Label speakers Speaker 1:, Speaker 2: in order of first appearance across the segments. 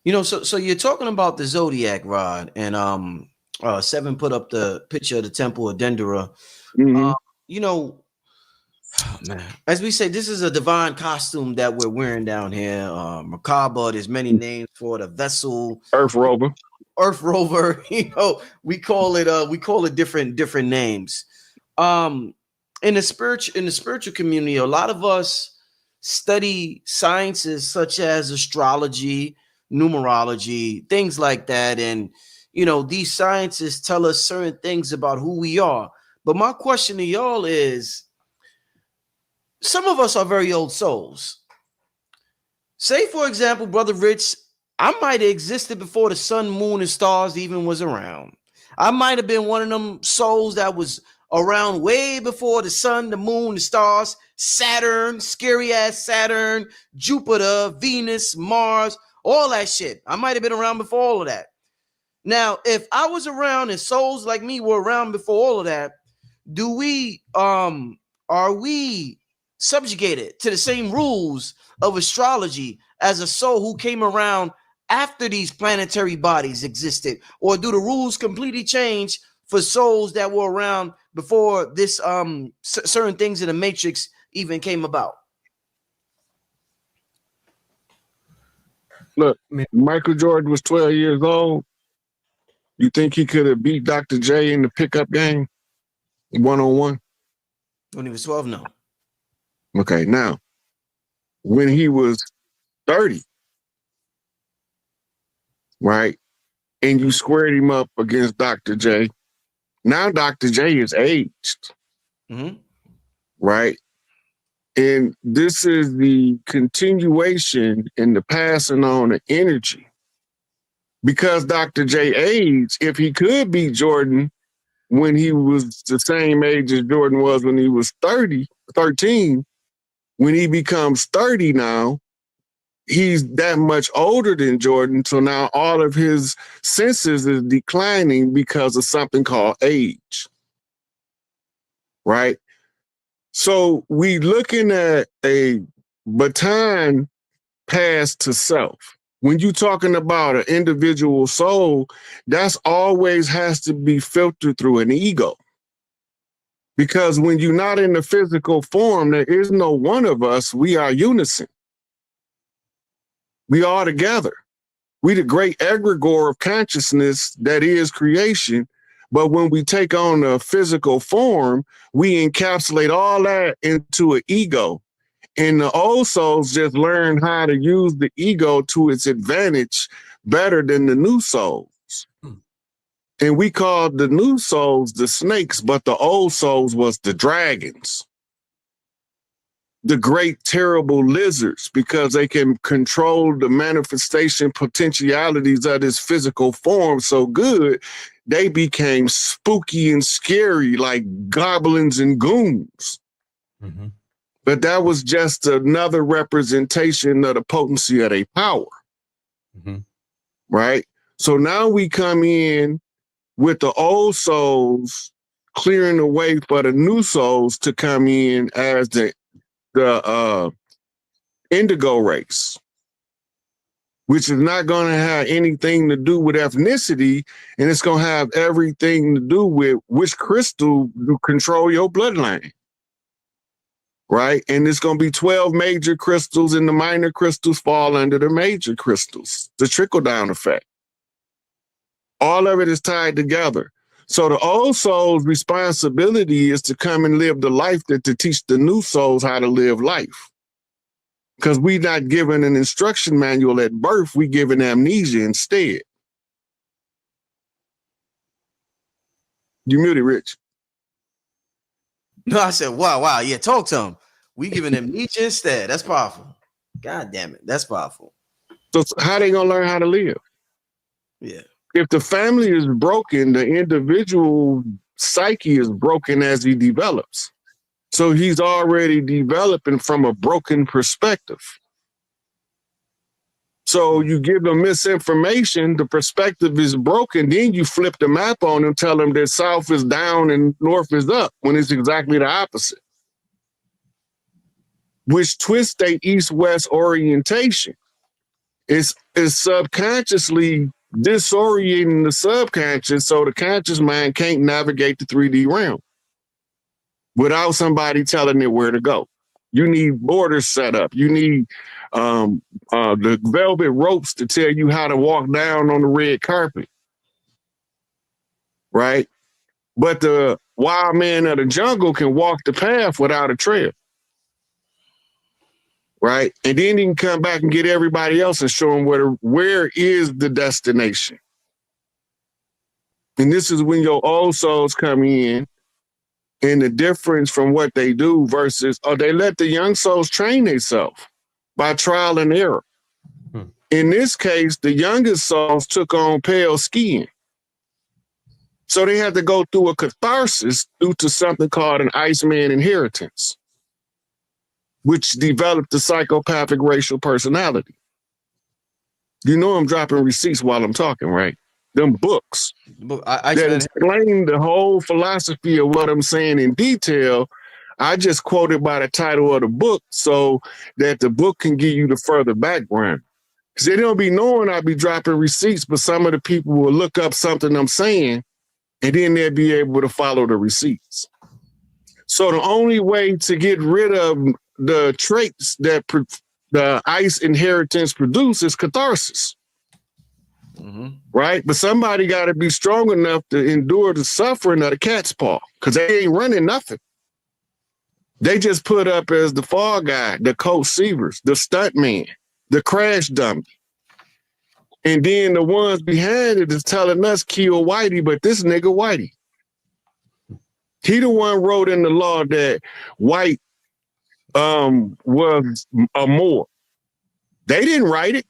Speaker 1: So you're talking about the zodiac, Rod, and Seven put up the picture of the temple of Dendera.
Speaker 2: Mm-hmm.
Speaker 1: You know, oh, man, as we say, this is a divine costume that we're wearing down here. Macabre, there's many names for the vessel,
Speaker 2: Earth rover.
Speaker 1: Earth rover. We call it different names. Um, in the spiritual community, a lot of us study sciences such as astrology, numerology, things like that, and these sciences tell us certain things about who we are. But my question to y'all is, some of us are very old souls. Say, for example, Brother Rich, I might have existed before the sun, moon, and stars even was around. I might have been one of them souls that was around way before the sun, the moon, the stars, Saturn, scary ass Saturn, Jupiter, Venus, Mars, all that shit. I might have been around before all of that. Now, if I was around and souls like me were around before all of that, do we are we subjugated to the same rules of astrology as a soul who came around after these planetary bodies existed, or do the rules completely change for souls that were around before this certain things in the matrix even came about?
Speaker 2: Look, Michael Jordan was 12 years old. You think he could have beat Dr. J in the pickup game 1-on-1?
Speaker 1: When he was 12? No.
Speaker 2: Okay, now, when he was 30, right, and you squared him up against Dr. J, now Dr. J is aged, right? And this is the continuation and the passing on of energy. Because Dr. J aged, if he could beat Jordan when he was the same age as Jordan was when he was 13, when he becomes 30 now, he's that much older than Jordan. So now all of his senses is declining because of something called age, right? So we looking at a baton passed to self. When you're talking about an individual soul, that's always has to be filtered through an ego. Because when you're not in the physical form, there is no one of us. We are unison. We are together. We the great egregore of consciousness that is creation. But when we take on a physical form, we encapsulate all that into an ego. And the old souls just learn how to use the ego to its advantage better than the new souls. And we called the new souls the snakes, but the old souls was the dragons. The great, terrible lizards, because they can control the manifestation potentialities of this physical form so good, they became spooky and scary like goblins and goons. Mm-hmm. But that was just another representation of the potency of their power, right? So now we come in with the old souls clearing the way for the new souls to come in as the indigo race, which is not going to have anything to do with ethnicity, and it's going to have everything to do with which crystal you control your bloodline. Right? And it's going to be 12 major crystals, and the minor crystals fall under the major crystals, the trickle-down effect. All of it is tied together. So the old soul's responsibility is to come and live the life to teach the new souls how to live life. Because we're not given an instruction manual at birth, we given amnesia instead. You muted, Rich.
Speaker 1: No, I said, wow, yeah, talk to him. We giving them Nietzsche instead. That's powerful. God damn it, that's powerful.
Speaker 2: So how they gonna learn how to live?
Speaker 1: Yeah.
Speaker 2: If the family is broken, the individual psyche is broken as he develops. So he's already developing from a broken perspective. So you give them misinformation, the perspective is broken, then you flip the map on them, tell them that south is down and north is up, when it's exactly the opposite. Which twists their east-west orientation. It's subconsciously disorienting the subconscious so the conscious mind can't navigate the 3D realm without somebody telling it where to go. You need borders set up. You need the velvet ropes to tell you how to walk down on the red carpet, right? But the wild man of the jungle can walk the path without a trail, right? And then he can come back and get everybody else and show them where is the destination. And this is when your old souls come in, and the difference from what they do versus, they let the young souls train themselves by trial and error. In this case, the youngest souls took on pale skin. So they had to go through a catharsis due to something called an Iceman inheritance, which developed the psychopathic racial personality. You know I'm dropping receipts while I'm talking, right? Them books that explain the whole philosophy of what I'm saying in detail. I just quoted by the title of the book so that the book can give you the further background. Because they don't be knowing I be dropping receipts, but some of the people will look up something I'm saying, and then they'll be able to follow the receipts. So the only way to get rid of the traits that the ice inheritance produces catharsis. Right? But somebody got to be strong enough to endure the suffering of the cat's paw, because they ain't running nothing. They just put up as the fall guy, the Coach Seavers, the stunt man, the crash dummy. And then the ones behind it is telling us kill Whitey, but this nigga Whitey. He the one wrote in the law that white was a Moor. They didn't write it.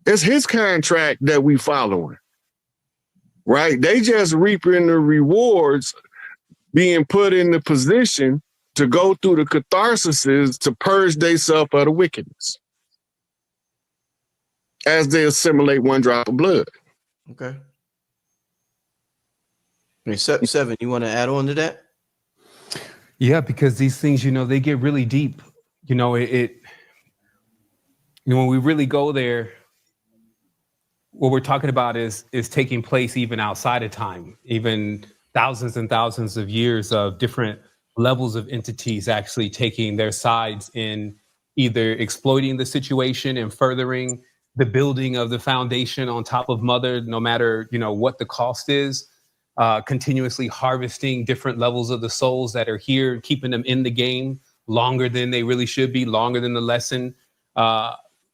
Speaker 2: It's his contract that we following, right? They just reaping the rewards, being put in the position to go through the catharsis to purge themselves of the wickedness as they assimilate one drop of blood.
Speaker 1: Okay. Seven, you want to add on to that?
Speaker 3: Yeah, because these things, they get really deep. When we really go there, what we're talking about is taking place even outside of time, even thousands and thousands of years of different levels of entities actually taking their sides in either exploiting the situation and furthering the building of the foundation on top of mother, no matter, what the cost is, continuously harvesting different levels of the souls that are here, keeping them in the game longer than they really should be, longer than the lesson.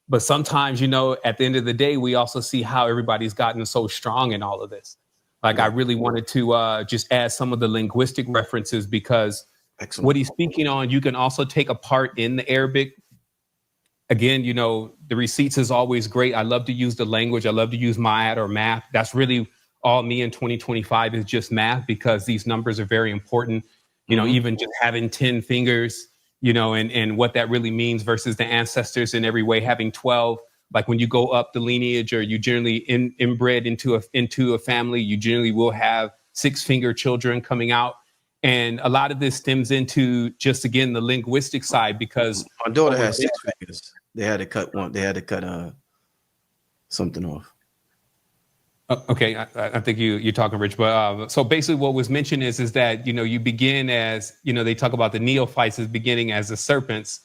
Speaker 3: But sometimes, at the end of the day, we also see how everybody's gotten so strong in all of this. Like, I really wanted to just add some of the linguistic references, because Excellent. What he's speaking on, you can also take apart in the Arabic. Again, the receipts is always great. I love to use the language. I love to use Ma'at or math. That's really all me in 2025 is just math, because these numbers are very important. Even just having 10 fingers, and what that really means versus the ancestors in every way having 12. Like when you go up the lineage, or you generally inbred into a family, you generally will have 6-finger children coming out. And a lot of this stems into just, again, the linguistic side, because
Speaker 1: my daughter has 6 fingers. They had to cut one. They had to cut something off.
Speaker 3: Okay, I think you're talking, Rich. But so basically, what was mentioned is that you begin as they talk about the neophytes as beginning as the serpents,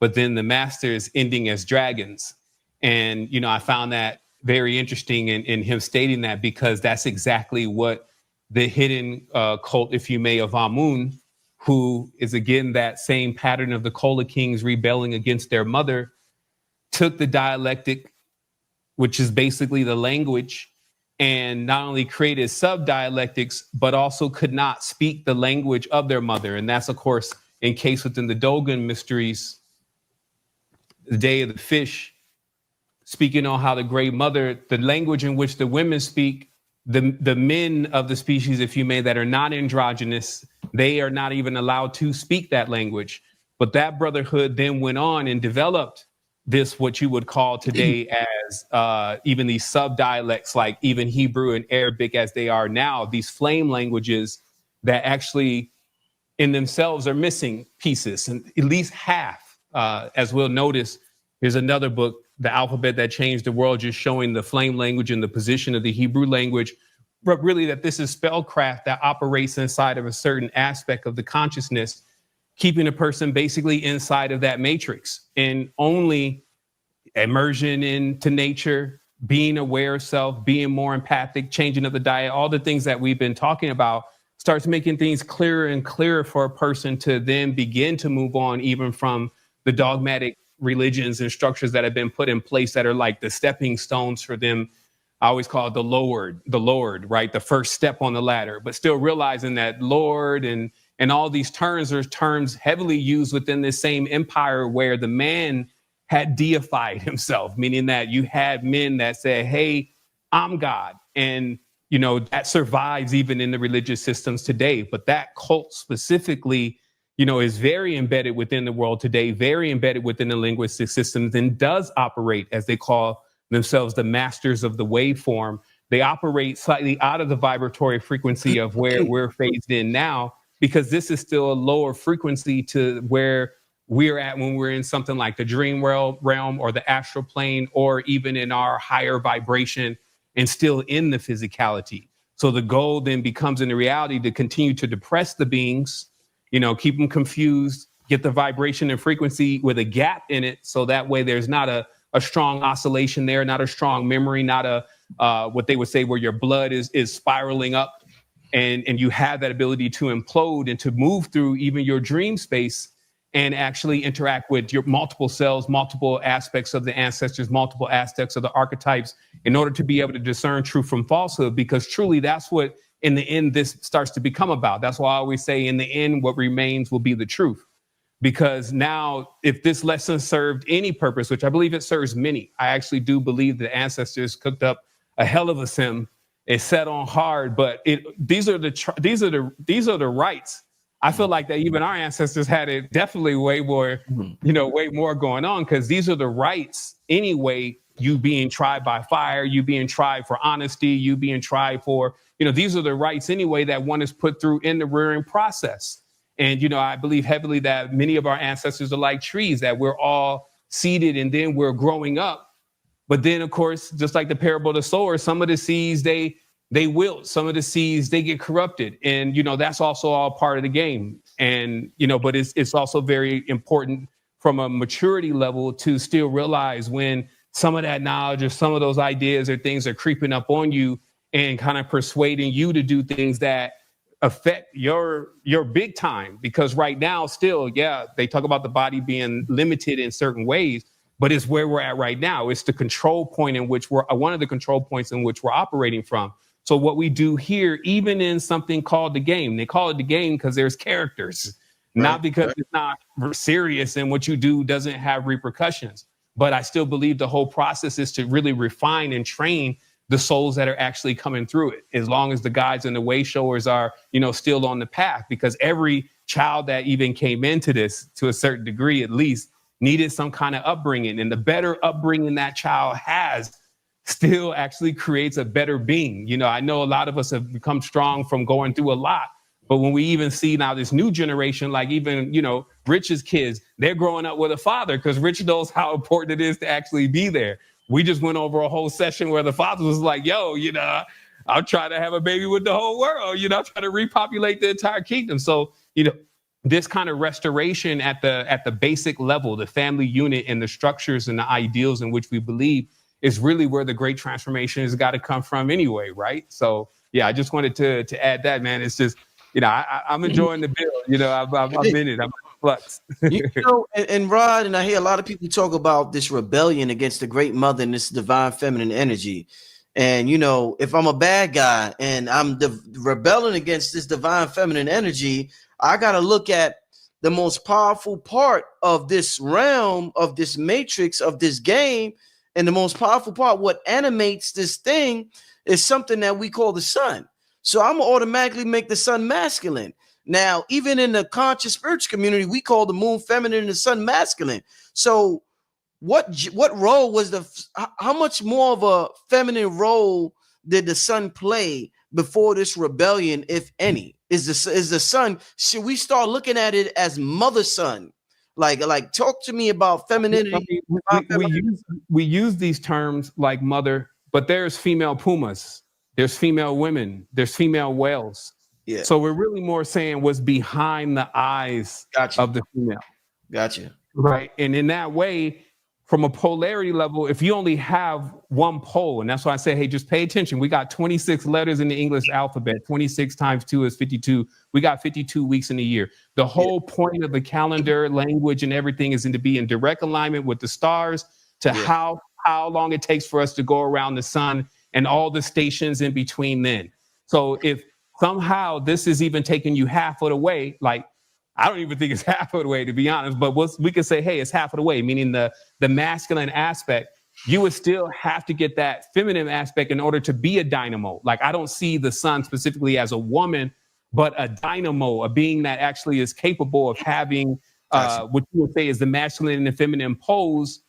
Speaker 3: but then the masters ending as dragons. And I found that very interesting in him stating that, because that's exactly what the hidden cult, if you may, of Amun, who is again that same pattern of the Kola kings rebelling against their mother, took the dialectic, which is basically the language, and not only created sub-dialectics, but also could not speak the language of their mother. And that's, of course, encased within the Dogon mysteries, the Day of the Fish, speaking on how the Great Mother, the language in which the women speak, the men of the species, if you may, that are not androgynous, they are not even allowed to speak that language. But that brotherhood then went on and developed this, what you would call today as even these sub-dialects, like even Hebrew and Arabic as they are now, these flame languages that actually in themselves are missing pieces, and at least half. As we'll notice, here's another book, the alphabet that changed the world, just showing the flame language and the position of the Hebrew language, but really that this is spellcraft that operates inside of a certain aspect of the consciousness, keeping a person basically inside of that matrix, and only immersion into nature, being aware of self, being more empathic, changing of the diet, all the things that we've been talking about starts making things clearer and clearer for a person to then begin to move on, even from the dogmatic religions and structures that have been put in place that are like the stepping stones for them. I always call it the Lord, right? The first step on the ladder, but still realizing that Lord and all these terms are terms heavily used within this same empire where the man had deified himself, meaning that you had men that said, hey, I'm God. And, you know, that survives even in the religious systems today. But that cult specifically, you know, is very embedded within the world today, very embedded within the linguistic systems, and does operate, as they call themselves, the masters of the waveform. They operate slightly out of the vibratory frequency of where we're phased in now, because this is still a lower frequency to where we're at when we're in something like the dream realm or the astral plane, or even in our higher vibration and still in the physicality. So the goal then becomes in the reality to continue to depress the beings, you know, keep them confused, get the vibration and frequency with a gap in it. So that way there's not a strong oscillation there, not a strong memory, not a what they would say where your blood is spiraling up, and you have that ability to implode and to move through even your dream space and actually interact with your multiple cells, multiple aspects of the ancestors, multiple aspects of the archetypes, in order to be able to discern truth from falsehood. Because truly, that's what, in the end, this starts to become about. That's why I always say, in the end, what remains will be the truth. Because now, if this lesson served any purpose, which I believe it serves many, I actually do believe the ancestors cooked up a hell of a sim. It set on hard, but these are the rights. I feel like that even our ancestors had it definitely way more, you know, way more going on, because these are the rights anyway. You being tried by fire, you being tried for honesty, you being tried for, you know, these are the rights anyway that one is put through in the rearing process. And, you know, I believe heavily that many of our ancestors are like trees, that we're all seeded and then we're growing up. But then, of course, just like the parable of the sower, some of the seeds, they wilt, some of the seeds, they get corrupted. And, you know, that's also all part of the game. And, you know, but it's also very important from a maturity level to still realize when some of that knowledge or some of those ideas or things are creeping up on you and kind of persuading you to do things that affect your big time. Because right now still, yeah, they talk about the body being limited in certain ways, but it's where we're at right now. It's the control point in which we're one of the control points in which we're operating from. So what we do here, even in something called the game, they call it the game because there's characters, not because it's not serious and what you do doesn't have repercussions. But I still believe the whole process is to really refine and train the souls that are actually coming through it, as long as the guides and the way showers are, you know, still on the path. Because every child that even came into this, to a certain degree at least, needed some kind of upbringing. And the better upbringing that child has still actually creates a better being. You know, I know a lot of us have become strong from going through a lot. But when we even see now this new generation, like even, you know, Rich's kids, they're growing up with a father because Rich knows how important it is to actually be there. We just went over a whole session where the father was like, yo, you know, I'm trying to have a baby with the whole world, you know, trying to repopulate the entire kingdom. So, you know, this kind of restoration at the basic level, the family unit and the structures and the ideals in which we believe is really where the great transformation has got to come from anyway, right? So, yeah, I just wanted to add that, man. It's just, you know, I'm enjoying the build. You know, I'm in it. I'm in flux.
Speaker 1: You know, and Rod, and I hear a lot of people talk about this rebellion against the great mother and this divine feminine energy. And, you know, if I'm a bad guy and I'm rebelling against this divine feminine energy, I got to look at the most powerful part of this realm, of this matrix, of this game. And the most powerful part, what animates this thing, is something that we call the sun. So I'm gonna automatically make the sun masculine. Now, even in the conscious spiritual community, we call the moon feminine and the sun masculine. So what role was how much more of a feminine role did the sun play before this rebellion, if any? Is the sun, should we start looking at it as mother sun? Like talk to me about femininity.
Speaker 3: I mean, we use these terms like mother, but there's female pumas, there's female women, there's female whales.
Speaker 1: Yeah.
Speaker 3: So we're really more saying what's behind the eyes
Speaker 1: Gotcha.
Speaker 3: of the female.
Speaker 1: Gotcha.
Speaker 3: Right. And in that way, from a polarity level, if you only have one pole, and that's why I say, hey, just pay attention. We got 26 letters in the English alphabet. 26 times 2 is 52. We got 52 weeks in a year. The whole point of the calendar, language, and everything is to be in direct alignment with the stars to how long it takes for us to go around the sun and all the stations in between then. So if somehow this is even taking you half of the way, like, I don't even think it's half of the way, to be honest, but we could say, hey, it's half of the way, meaning the masculine aspect. You would still have to get that feminine aspect in order to be a dynamo. Like, I don't see the sun specifically as a woman, but a dynamo, a being that actually is capable of having what you would say is the masculine and the feminine poles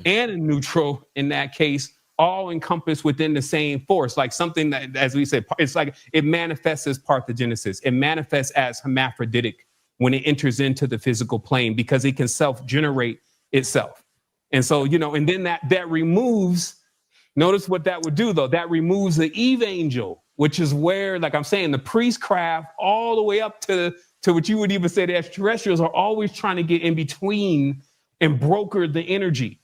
Speaker 3: and a neutral in that case, all encompassed within the same force. Like something that, as we said, it's like it manifests as parthenogenesis. It manifests as hermaphroditic when it enters into the physical plane, because it can self-generate itself. And so, and then that removes, notice what that would do though, that removes the Eve angel, which is where, like I'm saying, the priestcraft all the way up to what you would even say the extraterrestrials are always trying to get in between and broker the energy.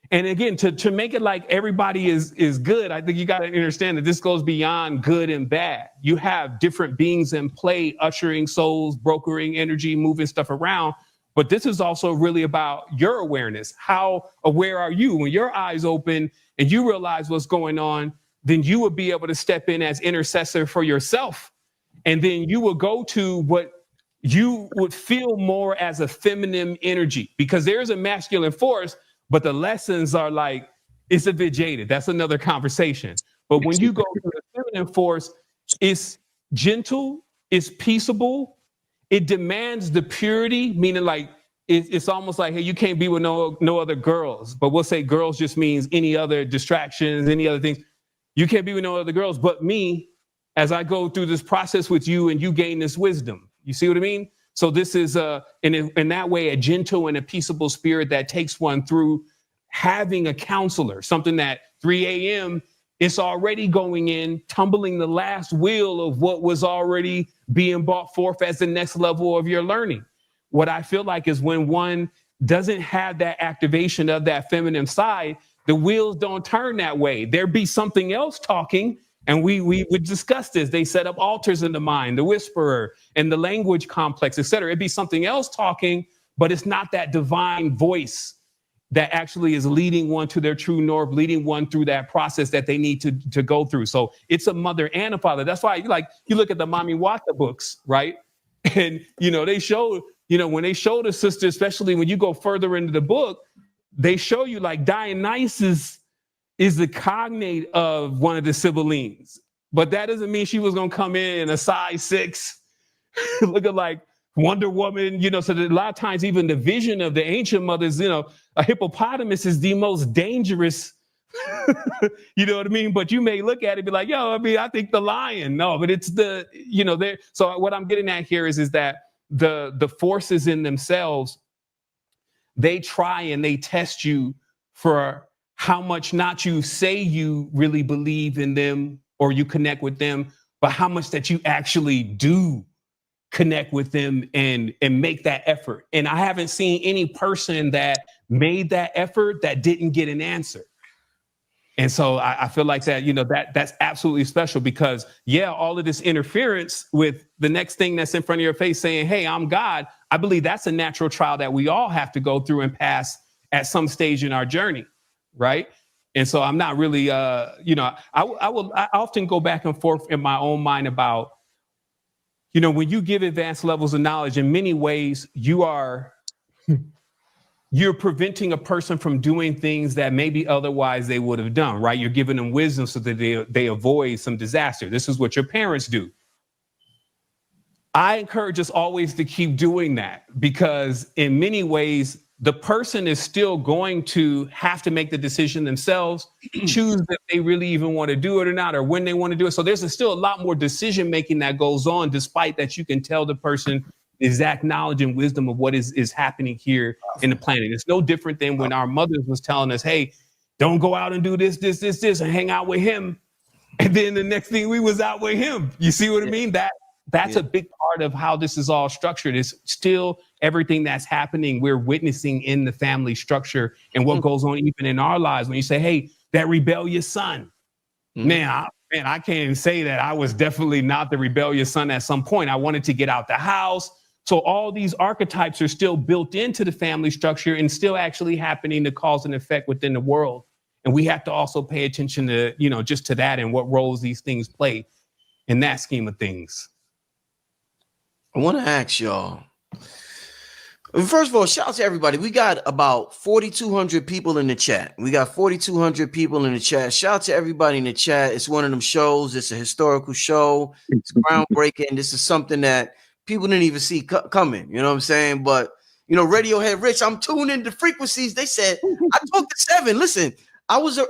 Speaker 3: And again, to make it like everybody is good, I think you got to understand that this goes beyond good and bad. You have different beings in play, ushering souls, brokering energy, moving stuff around. But this is also really about your awareness. How aware are you? When your eyes open and you realize what's going on, then you will be able to step in as intercessor for yourself. And then you will go to what you would feel more as a feminine energy, because there's a masculine force. But the lessons are like, it's a bit jaded. That's another conversation. But when you go to the feminine force, it's gentle, it's peaceable, it demands the purity, meaning like, it's almost like, hey, you can't be with no other girls. But we'll say girls just means any other distractions, any other things. You can't be with no other girls but me as I go through this process with you and you gain this wisdom. You see what I mean? So this is in that way, a gentle and a peaceable spirit that takes one through having a counselor, something that 3 a.m. it's already going in, tumbling the last wheel of what was already being brought forth as the next level of your learning. What I feel like is when one doesn't have that activation of that feminine side, the wheels don't turn that way. There be something else talking. And we would discuss this. They set up altars in the mind, the whisperer and the language complex, et cetera. It'd be something else talking, but it's not that divine voice that actually is leading one to their true north, leading one through that process that they need to go through. So it's a mother and a father. That's why you look at the Mommy Wata books, right? And, they show, when they show the sister, especially when you go further into the book, they show you like Dionysus is the cognate of one of the Sibyllines. But that doesn't mean she was going to come in a size 6, looking like Wonder Woman, so that a lot of times even the vision of the ancient mothers, a hippopotamus is the most dangerous, you know what I mean? But you may look at it and be like, I think the lion. No, but it's there. So what I'm getting at here is that the forces in themselves, they try and they test you for how much not you say you really believe in them or you connect with them, but how much that you actually do connect with them and make that effort. And I haven't seen any person that made that effort that didn't get an answer. And so I feel like that's absolutely special, because all of this interference with the next thing that's in front of your face saying, hey, I'm God. I believe that's a natural trial that we all have to go through and pass at some stage in our journey. Right. And so I'm not really, I often go back and forth in my own mind about, when you give advanced levels of knowledge, in many ways, you're preventing a person from doing things that maybe otherwise they would have done. Right. You're giving them wisdom so that they avoid some disaster. This is what your parents do. I encourage us always to keep doing that, because in many ways, the person is still going to have to make the decision themselves, choose if they really even want to do it or not, or when they want to do it. So there's still a lot more decision making that goes on, despite that you can tell the person exact knowledge and wisdom of what is happening here in the planet. It's no different than when our mothers was telling us, hey, don't go out and do this, and hang out with him. And then the next thing we was out with him. You see what I mean? That's a big part of how this is all structured. It's still everything that's happening we're witnessing in the family structure and what goes on even in our lives. When you say, hey, that rebellious son, man, I can't even say that. I was definitely not the rebellious son at some point. I wanted to get out the house. So all these archetypes are still built into the family structure and still actually happening to cause and effect within the world. And we have to also pay attention to, just to that and what roles these things play in that scheme of things.
Speaker 1: I want to ask y'all. First of all, shout out to everybody. We got about 4,200 people in the chat. Shout out to everybody in the chat. It's one of them shows. It's a historical show. It's groundbreaking. This is something that people didn't even see coming. You know what I'm saying? But, Radiohead Rich, I'm tuned into frequencies. They said, I talked to Seven. Listen, I was scared.